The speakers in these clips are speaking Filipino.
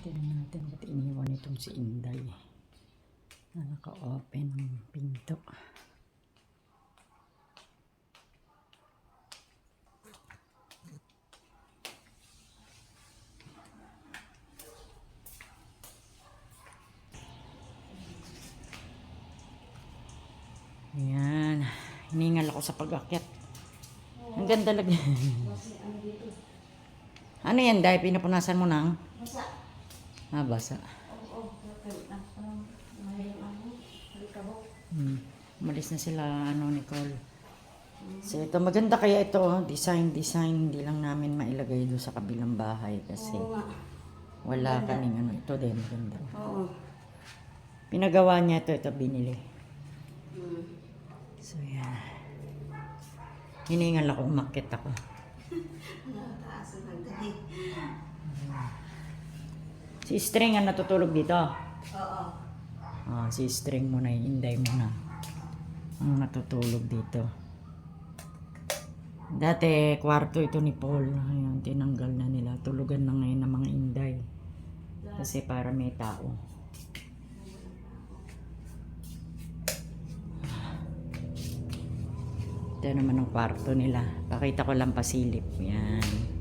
Tignan natin ba't iniwan itong si Inday na naka-open ang pinto. Ayan. Hiningal ako sa pag-akyat. Ang ganda lang. Ano yan, dahil pinapunasan mo nang? Basa. Ah, basa. Oo, Umalis na sila, Nicole. So, ito, maganda kaya ito, design, hindi lang namin mailagay doon sa kabilang bahay kasi wala kaming ito din, maganda. Oo. Pinagawa niya ito, binili. So, yan. Hiningal ako, umakyat ako. Nakataas ang nagdali. Si String ang natutulog dito. Oo. Si String muna, Inday muna. Ang natutulog dito. Dati, kwarto ito ni Paul. Ayan, tinanggal na nila. Tulugan na ngayon ng mga Inday. Kasi para may tao. Ito naman ang kwarto nila. Pakita ko lang pasilip. Yan.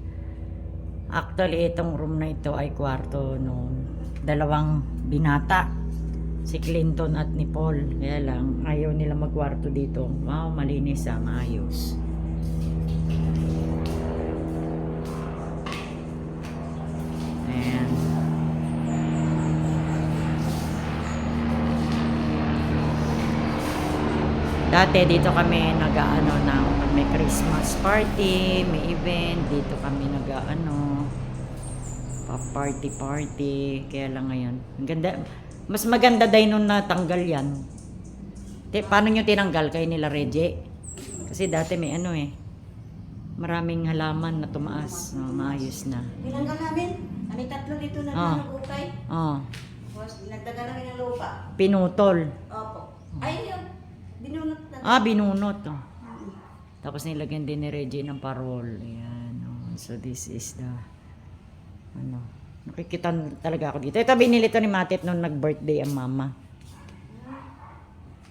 Actually, itong room na ito ay kwarto nung dalawang binata. Si Clinton at ni Paul. Kaya lang, ayaw nila magkwarto dito. Wow, malinis maayos. Ayan. Dati dito kami nag-aano ng may Christmas party, may event, dito kami nag-aano pa-party. Kaya lang ngayon. Ang ganda. Mas maganda dahil nung natanggal yan. Paano nyo tinanggal kayo nila, Reggie? Kasi dati may maraming halaman na tumaas. Maayos na. Tinanggal namin. Kami tatlo dito na nag-ukay. Nagdaga namin ng lupa. Pinutol. Opo. Ayun yun. Binunot na. Binunot. Tapos nilagyan din ni Reggie ng parol. Ayan. So this is the nakikita talaga ako dito. Ito binili to ni Matit nung nag-birthday ang mama.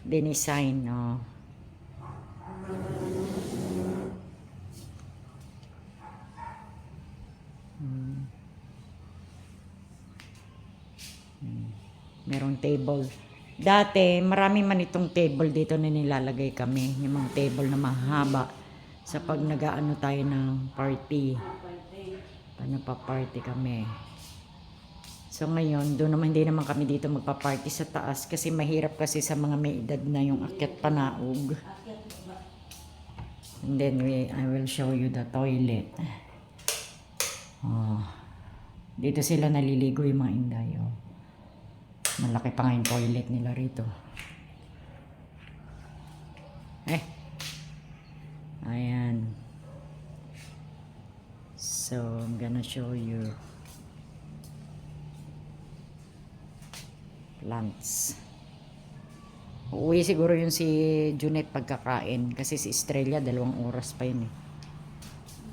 Dinisign, Merong table. Dati, marami man itong table dito na nilalagay kami. Yung mga table na mahaba sa pag nag-aano tayo ng party. Paano pa-party kami. So ngayon, doon naman hindi naman kami dito magpa-party sa taas kasi mahirap kasi sa mga may edad na yung akyat panaog. And then I will show you the toilet. Dito sila naliligo yung mga Inday. Malaki pa nga yung toilet nila rito. Ayan. So, I'm gonna show you plants. Uuwi siguro yun si Junet pagkakain. Kasi si Estrella, 2 oras pa yun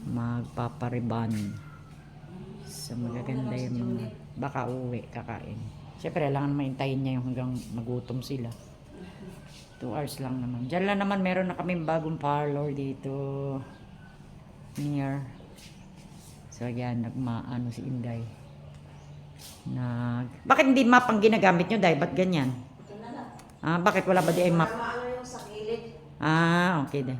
magpapariban. So, magaganda yung mga baka uwi, kakain. Siyempre, kailangan maintayin niya yung hanggang magutom sila. 2 hours lang naman. Diyan lang naman, meron na kaming bagong parlor dito. Near. So, yan, nagmaano si Inday. Bakit hindi map ang ginagamit nyo, Day? Ba't ganyan? Bakit wala ba di ay map? Ano yung sa kilid? Okay, Day.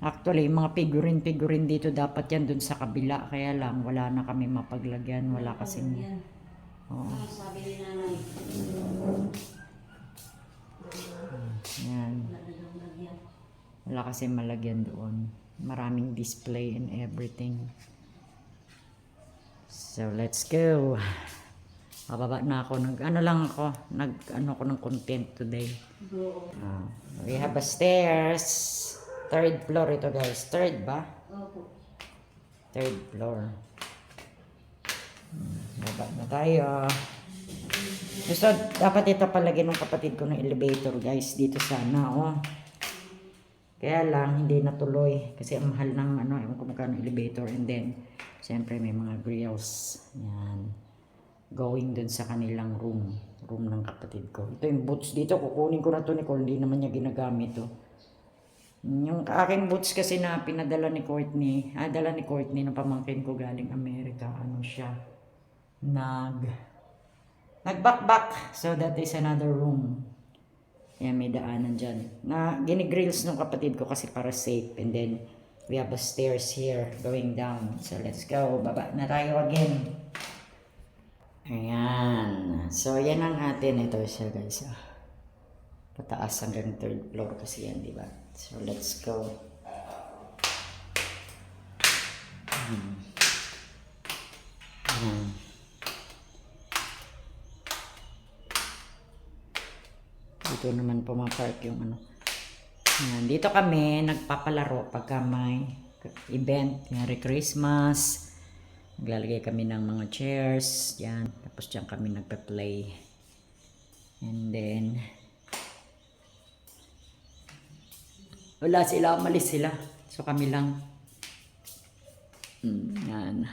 Actually, mga figurine dito dapat yan dun sa kabila. Kaya lang, wala na kami mapaglagyan. Wala kasing... Sabi ni nanay. Yan. Wala kasi malagyan doon. Maraming display and everything. So, let's go. Bababa na ako. Nag-ano ko ng content today. We have a stairs. 3rd floor ito, guys. 3rd ba? Opo. 3rd floor. Baba na tayo. Gusto, dapat ito palagyan ng kapatid ko ng elevator, guys. Dito sana, Kaya lang, hindi natuloy. Kasi ang mahal ng ano, ewan ko magkano elevator. And then, siyempre may mga grills. Yan. Going dun sa kanilang room. Room ng kapatid ko. Ito yung boots dito. Kukunin ko na to, Nicole. Hindi naman niya ginagamit to. Yung aking boots kasi na pinadala ni Courtney. Dala ni Courtney na pamangkin ko galing Amerika. Ano siya? Nagbakbak. So that is another room. Ayan, may daanan dyan. Na ginigrills ng kapatid ko kasi para safe. And then, we have a stairs here going down. So, let's go. Baba na tayo again. Ayan. So, yan ang atin. Ito siya, guys. Pataas hanggang 3rd floor kasi yan, di ba? So, let's go. Dito naman pumapark yung ano. Yan. Dito kami nagpapalaro pagka may event. Yari Christmas. Naglalagay kami ng mga chairs. Yan. Tapos dyan kami nagpa-play. And then wala sila. Umalis sila. So kami lang. Yan.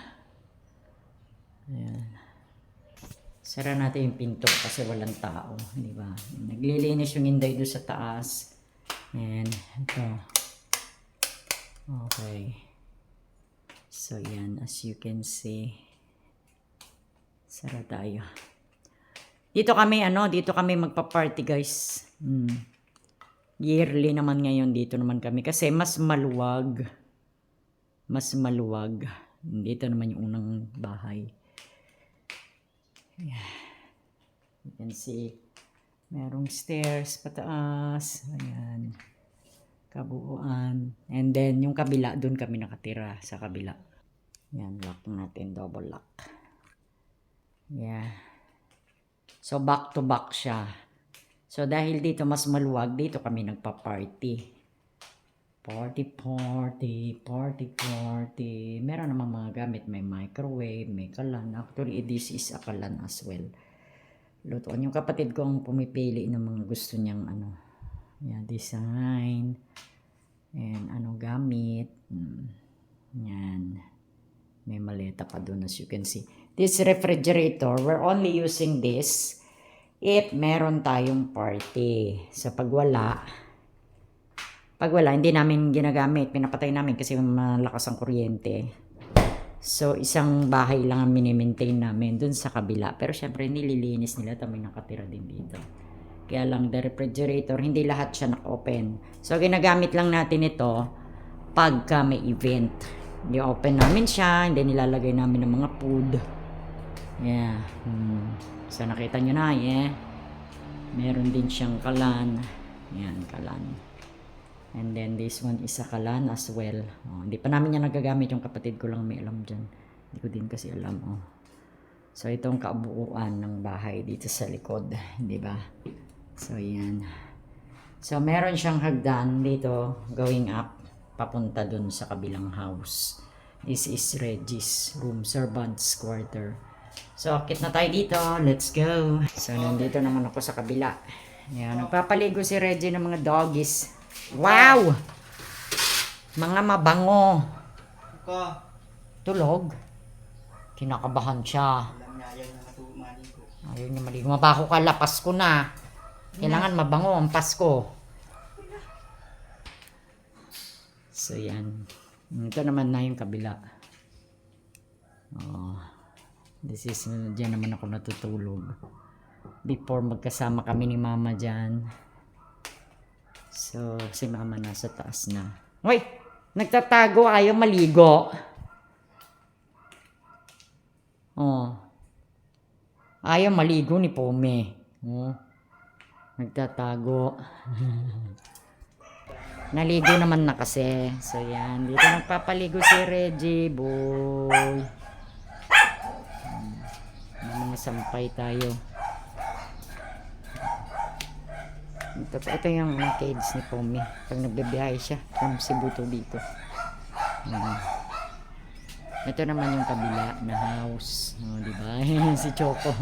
Ayan. Sara natin yung pinto kasi walang tao, di ba? Naglilinis yung Inday doon sa taas. And ito. Okay. So yan, as you can see. Sara tayo. Dito kami magpa-party, guys. Yearly naman ngayon dito naman kami kasi mas maluwag. Mas maluwag. Dito naman yung unang bahay. You can see, merong stairs pataas. Ayan. Kabuuan. And then, yung kabila, dun kami nakatira sa kabila. Yan, lock natin. Double lock. Yeah. So, back to back siya. So, dahil dito mas maluwag, dito kami nagpa-party. Party. Meron namang mga gamit. May microwave, may kalan. Actually, this is a kalan as well. Lutuan. Yung kapatid ko ang pumipili ng mga gusto niyang design. And gamit. Yan. May maleta pa doon as you can see. This refrigerator, we're only using this if meron tayong party. Sa pag wala, hindi namin ginagamit. Pinapatay namin kasi malakas ang kuryente. So, isang bahay lang ang mini-maintain namin dun sa kabila. Pero syempre, nililinis nila. Kami nakatira din dito. Kaya lang, the refrigerator, hindi lahat siya naka-open. So, ginagamit lang natin ito pagka may event. I-open namin siya. And then, nilalagay namin ng mga food. Yeah. So, nakita nyo na, meron din siyang kalan. Yan, kalan. And then this one is a kalan as well. Hindi pa namin yan nagagamit. Yung kapatid ko lang may alam dyan. Hindi ko din kasi alam. So itong kabuuan ng bahay dito sa likod. Diba? So yan. So meron siyang hagdan dito going up. Papunta dun sa kabilang house. This is Reggie's room. Servant's quarter. So akit na tayo dito. Let's go. So nandito naman ako sa kabila. Yan. Nagpapaligo si Reggie ng mga doggies. Wow! Mga mabango. Tulog. Kinakabahan siya. Ayaw niya maligo. Mabaho ka, Pasko na. Kailangan mabango ang Pasko. So yan. Ito naman na yung kabila. This is, dyan naman ako natutulog. Before magkasama kami ni Mama dyan. So, si Mama nasa taas na. Uy! Nagtatago, ayaw maligo. Ayaw maligo ni Pome. Nagtatago. Naligo naman na kasi. So, yan. Dito nagpapaligo si Reggie, boy. Mga sampay tayo. Ito yung cage ni Pomi. Pag nagbibiyahe siya from Cebu to dito. Ito naman yung kabila na house. Diba? Si Choco.